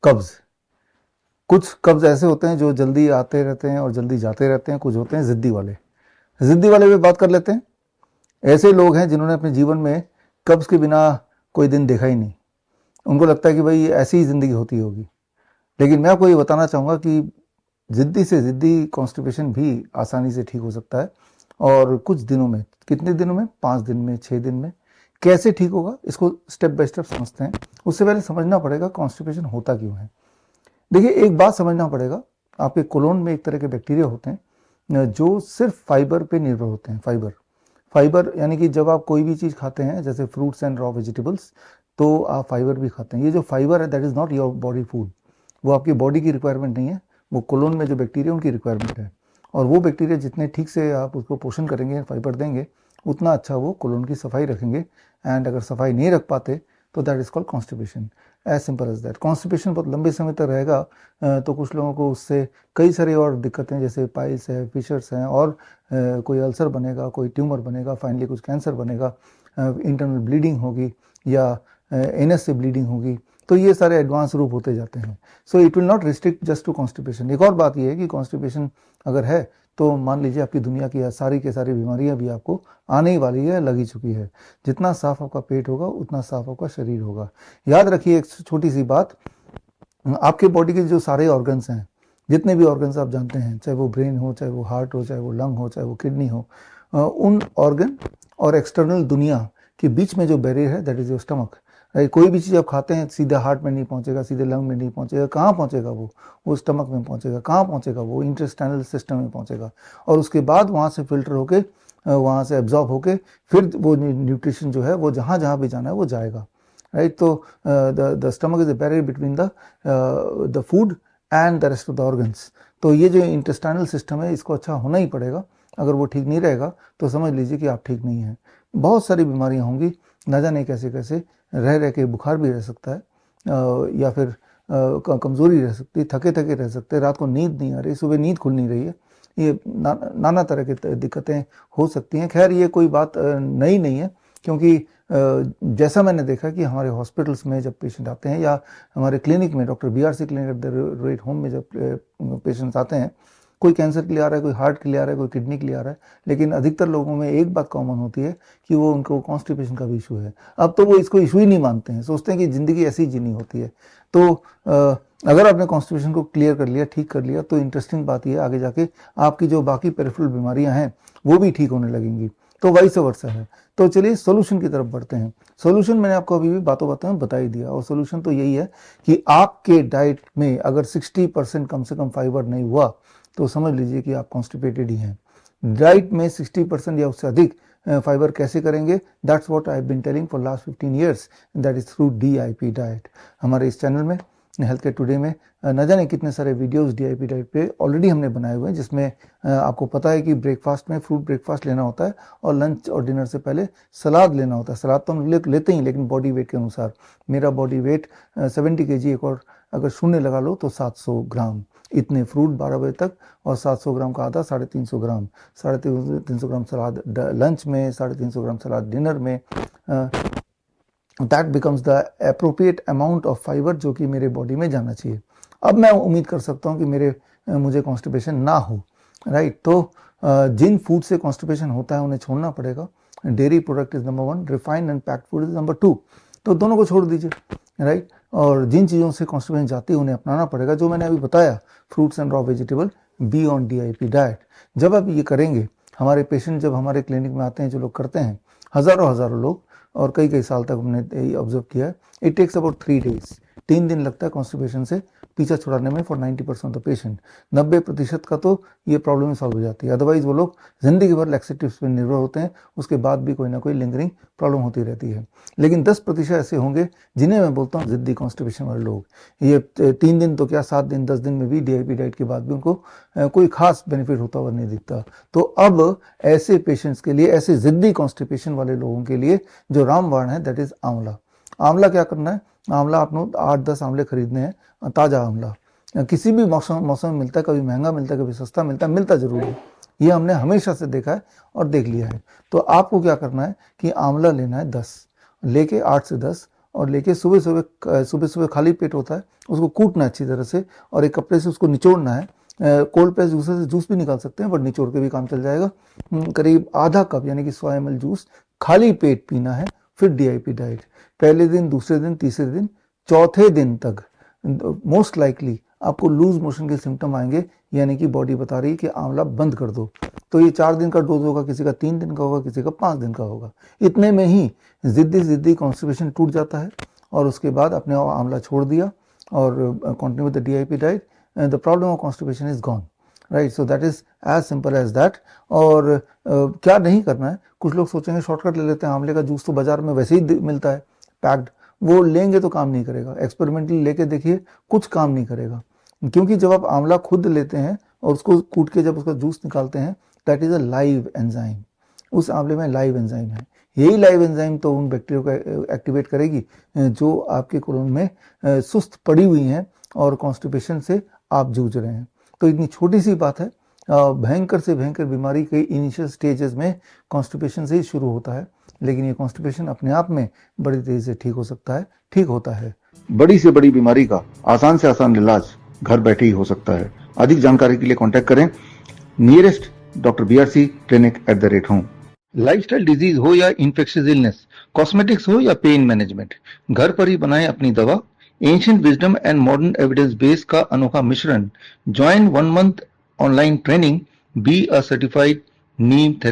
कब्ज। कुछ कब्ज ऐसे होते हैं जो जल्दी आते रहते हैं और जल्दी जाते रहते हैं, कुछ होते हैं ज़िद्दी वाले। ज़िद्दी वाले पे बात कर लेते हैं। ऐसे लोग हैं जिन्होंने अपने जीवन में कब्ज के बिना कोई दिन देखा ही नहीं। उनको लगता है कि भाई ऐसी ही ज़िंदगी होती होगी। लेकिन मैं आपको ये बताना चाहूँगा कि ज़िद्दी से ज़िद्दी कॉन्स्टिपेशन भी आसानी से ठीक हो सकता है, और कुछ दिनों में। कितने दिनों में? 5 दिन में, 6 दिन में। कैसे ठीक होगा, इसको स्टेप बाय स्टेप समझते हैं। उससे पहले समझना पड़ेगा कॉन्स्टिपेशन होता क्यों है। देखिए, एक बात समझना पड़ेगा, आपके कोलोन में एक तरह के बैक्टीरिया होते हैं जो सिर्फ फाइबर पे निर्भर होते हैं। फाइबर फाइबर यानी कि जब आप कोई भी चीज़ खाते हैं, जैसे फ्रूट्स एंड रॉ वेजिटेबल्स, तो आप फाइबर भी खाते हैं। ये जो फाइबर है, that is not your body food. वो आपकी बॉडी की रिक्वायरमेंट नहीं है, वो कोलोन में जो बैक्टीरिया उनकी रिक्वायरमेंट है। और वो बैक्टीरिया जितने ठीक से आप उसको पोषण करेंगे, फाइबर देंगे, उतना अच्छा वो कोलोन की सफाई रखेंगे। एंड अगर सफाई नहीं रख पाते तो that is called constipation. As simple as that. Constipation बहुत लंबे समय तक रहेगा तो कुछ लोगों को उससे कई सारी और दिक्कतें, जैसे पाइल्स है, फिशर्स हैं, और कोई अल्सर बनेगा, कोई ट्यूमर बनेगा, फाइनली कुछ कैंसर बनेगा, इंटरनल ब्लीडिंग होगी, या एनएस से ब्लीडिंग होगी। तो ये सारे एडवांस रूप होते जाते हैं। So it will not restrict just to constipation. एक और बात ये है कि कॉन्स्टिपेशन अगर है तो मान लीजिए आपकी दुनिया की सारी के सारी बीमारियां भी आपको आने ही वाली है, लगी चुकी है। जितना साफ आपका पेट होगा उतना साफ आपका शरीर होगा। याद रखिए एक छोटी सी बात, आपके बॉडी के जो सारे ऑर्गन्स हैं, जितने भी ऑर्गन्स आप जानते हैं, चाहे वो ब्रेन हो, चाहे वो हार्ट हो, चाहे वो लंग हो, चाहे वो किडनी हो, उन ऑर्गन और एक्सटर्नल दुनिया के बीच में जो बैरियर है, दैट इज योर स्टमक। कोई भी चीज़ आप खाते हैं सीधे हार्ट में नहीं पहुंचेगा, सीधे लंग में नहीं पहुंचेगा। कहाँ पहुंचेगा वो स्टमक में पहुंचेगा। कहाँ पहुंचेगा? वो इंटेस्टाइनल सिस्टम में पहुंचेगा, और उसके बाद वहाँ से फिल्टर होके, वहाँ से एब्जॉर्ब होके, फिर वो न्यूट्रिशन जो है वो जहाँ जहाँ भी जाना है वो जाएगा। राइट। तो the stomach is a barrier between the food and the rest of the organs. तो ये जो इंटेस्टाइनल सिस्टम है, इसको अच्छा होना ही पड़ेगा। अगर वो ठीक नहीं रहेगा तो समझ लीजिए कि आप ठीक नहीं हैं। बहुत सारी बीमारियां होंगी, न जाने कैसे कैसे। रह रह के बुखार भी रह सकता है, या फिर कमज़ोरी रह सकती है, थके थके रह सकते हैं, रात को नींद नहीं आ रही, सुबह नींद खुल नहीं रही है। ये नाना तरह की दिक्कतें हो सकती हैं। खैर, ये कोई बात नई नहीं है, क्योंकि जैसा मैंने देखा कि हमारे हॉस्पिटल्स में जब पेशेंट आते हैं, या हमारे क्लिनिक में, doctor BRC clinic at the rate home में जब पेशेंट्स आते हैं, कोई कैंसर के लिए आ रहा है, कोई हार्ट के लिए आ रहा है, कोई किडनी के लिए आ रहा है, लेकिन अधिकतर लोगों में एक बात कॉमन होती है कि वो उनको कॉन्स्टिपेशन का भी इशू है। अब तो वो इसको इशू ही नहीं मानते हैं, सोचते हैं कि ज़िंदगी ऐसी ही जीनी होती है। तो अगर आपने कॉन्स्टिपेशन को क्लियर कर लिया, ठीक कर लिया, तो इंटरेस्टिंग बात यह आगे जाके आपकी जो बाकी पेरिफेरल बीमारियां हैं वो भी ठीक होने लगेंगी। तो वाइस वर्सा है। तो चलिए सोल्यूशन की तरफ बढ़ते हैं। सोल्यूशन मैंने आपको अभी भी बातों बातों में बता ही दिया, और सोल्यूशन तो यही है कि आपके डाइट में अगर 60% कम से कम फाइबर नहीं हुआ तो समझ लीजिए कि आप कॉन्स्टिपेटेड ही हैं। डाइट में 60% या उससे अधिक फाइबर कैसे करेंगे? That's what I have been telling for last 15 years, that is through DIP diet. हमारे इस चैनल में, हेल्थ केयर टुडे में, न जाने कितने सारे वीडियोस DIP डाइट पे ऑलरेडी हमने बनाए हुए हैं, जिसमें आपको पता है कि ब्रेकफास्ट में फ्रूट ब्रेकफास्ट लेना होता है, और लंच और डिनर से पहले सलाद लेना होता है। सलाद तो हम लेते ही, लेकिन बॉडी वेट के अनुसार। मेरा बॉडी वेट 70 kg, एक और अगर शून्य लगा लो तो 700 ग्राम। इतने फ्रूट 12 बजे तक, और 700 ग्राम का आधा, 350 ग्राम। 350 ग्राम सलाद लंच में, 350 ग्राम सलाद डिनर में। That becomes the appropriate amount of fibre जो कि मेरे बॉडी में जाना चाहिए। अब मैं उम्मीद कर सकता हूँ कि मुझे कॉन्स्टिपेशन ना हो। राइट। तो जिन फूड से कॉन्स्टिपेशन होता है उन्हें छोड़ना पड़ेगा। Dairy product is number 1, refined and packed food is number 2। तो दोनों को छोड़ दीजिए। राइट। और जिन चीज़ों से कॉन्स्टिपेशन जाती है उन्हें अपनाना पड़ेगा, जो मैंने अभी बताया, fruits and raw vegetable, be on DIP diet. जब आप ये करेंगे, हमारे पेशेंट जब हमारे क्लिनिक में आते हैं, जो लोग करते हैं, हज़ारों हज़ारों लोग, और कई कई साल तक हमने यही ऑब्जर्व किया है, इट टेक्स अबाउट 3 days, 3 दिन लगता है कॉन्स्टिपेशन से पीछा छुड़ाने में, फॉर 90% ऑफ द पेशेंट। 90% का तो ये प्रॉब्लम सॉल्व हो जाती है। अदरवाइज वो लोग जिंदगी भर लैक्सेटिव्स पर निर्भर होते हैं, उसके बाद भी कोई ना कोई लिंगरिंग प्रॉब्लम होती रहती है। लेकिन 10% ऐसे होंगे जिन्हें मैं बोलता हूँ जिद्दी कॉन्स्टिपेशन वाले लोग। ये 3 दिन तो क्या, 7 दिन 10 दिन में भी DIP डाइट के बाद भी उनको कोई खास बेनिफिट होता हुआ नहीं दिखता। तो अब ऐसे पेशेंट्स के लिए, ऐसे जिद्दी कॉन्स्टिपेशन वाले लोगों के लिए जो रामबाण है, दैट इज आंवला। आंवला क्या करना है? आंवला आपको 8-10 आंवले खरीदने हैं, ताज़ा आंवला। किसी भी मौसम में मिलता है, कभी महंगा मिलता है, कभी सस्ता मिलता है, मिलता जरूर है। ये हमने हमेशा से देखा है और देख लिया है। तो आपको क्या करना है कि आंवला लेना है 10, लेके 8 से 10, और लेके सुबह सुबह खाली पेट होता है, उसको कूटना अच्छी तरह से और एक कपड़े से उसको निचोड़ना है। कोल्ड प्रेस जूसर से जूस भी निकाल सकते हैं, बट निचोड़ के भी काम चल जाएगा। करीब आधा कप यानी कि 100 ml जूस खाली पेट पीना है। फिर DIP डाइट, पहले दिन, दूसरे दिन, तीसरे दिन, चौथे दिन तक मोस्ट लाइकली आपको लूज मोशन के सिम्टम आएंगे, यानी कि बॉडी बता रही है कि आंवला बंद कर दो। तो ये 4 दिन का डोज होगा, किसी का 3 दिन का होगा, किसी का 5 दिन का होगा। इतने में ही जिद्दी कॉन्स्टिपेशन टूट जाता है और उसके बाद अपने आंवला छोड़ दिया और continue with the DIP diet, the problem of constipation is gone, right. So that is as simple as that. और क्या नहीं करना है, कुछ लोग सोचेंगे शॉर्टकट ले लेते हैं, आंवले का जूस तो बाजार में वैसे ही मिलता है पैक्ड, वो लेंगे तो काम नहीं करेगा। एक्सपेरिमेंटली लेके देखिए, कुछ काम नहीं करेगा, क्योंकि जब आप आंवला खुद लेते हैं और उसको कूट के जब उसका जूस निकालते हैं, that is a live enzyme. उस आंवले में लाइव एंजाइम है। यही लाइव एंजाइम तो उन बैक्टीरिया को एक्टिवेट करेगी जो आपके कोलोन में सुस्त पड़ी हुई हैं और कॉन्स्टिपेशन से आप जूझ रहे हैं। तो इतनी छोटी सी बात है, भयंकर से भयंकर बीमारी के इनिशियल स्टेजेस में कॉन्स्टिपेशन से ही शुरू होता है, लेकिन ये कॉन्स्टिपेशन अपने आप में बड़ी तेजी से ठीक हो सकता है, ठीक होता है। बड़ी से बड़ी बीमारी का आसान से आसान इलाज घर बैठे ही हो सकता है। अधिक जानकारी के लिए कांटेक्ट करें nearest doctor BRC clinic @home। Lifestyle disease हो या इन्फेक्शियस इलनेस, कॉस्मेटिक्स हो या पेन मैनेजमेंट, घर पर ही बनाएं अपनी दवा। Ancient wisdom and modern evidence base का अनोखा मिश्रण। Join 1 month online training, be a certified Neem therapy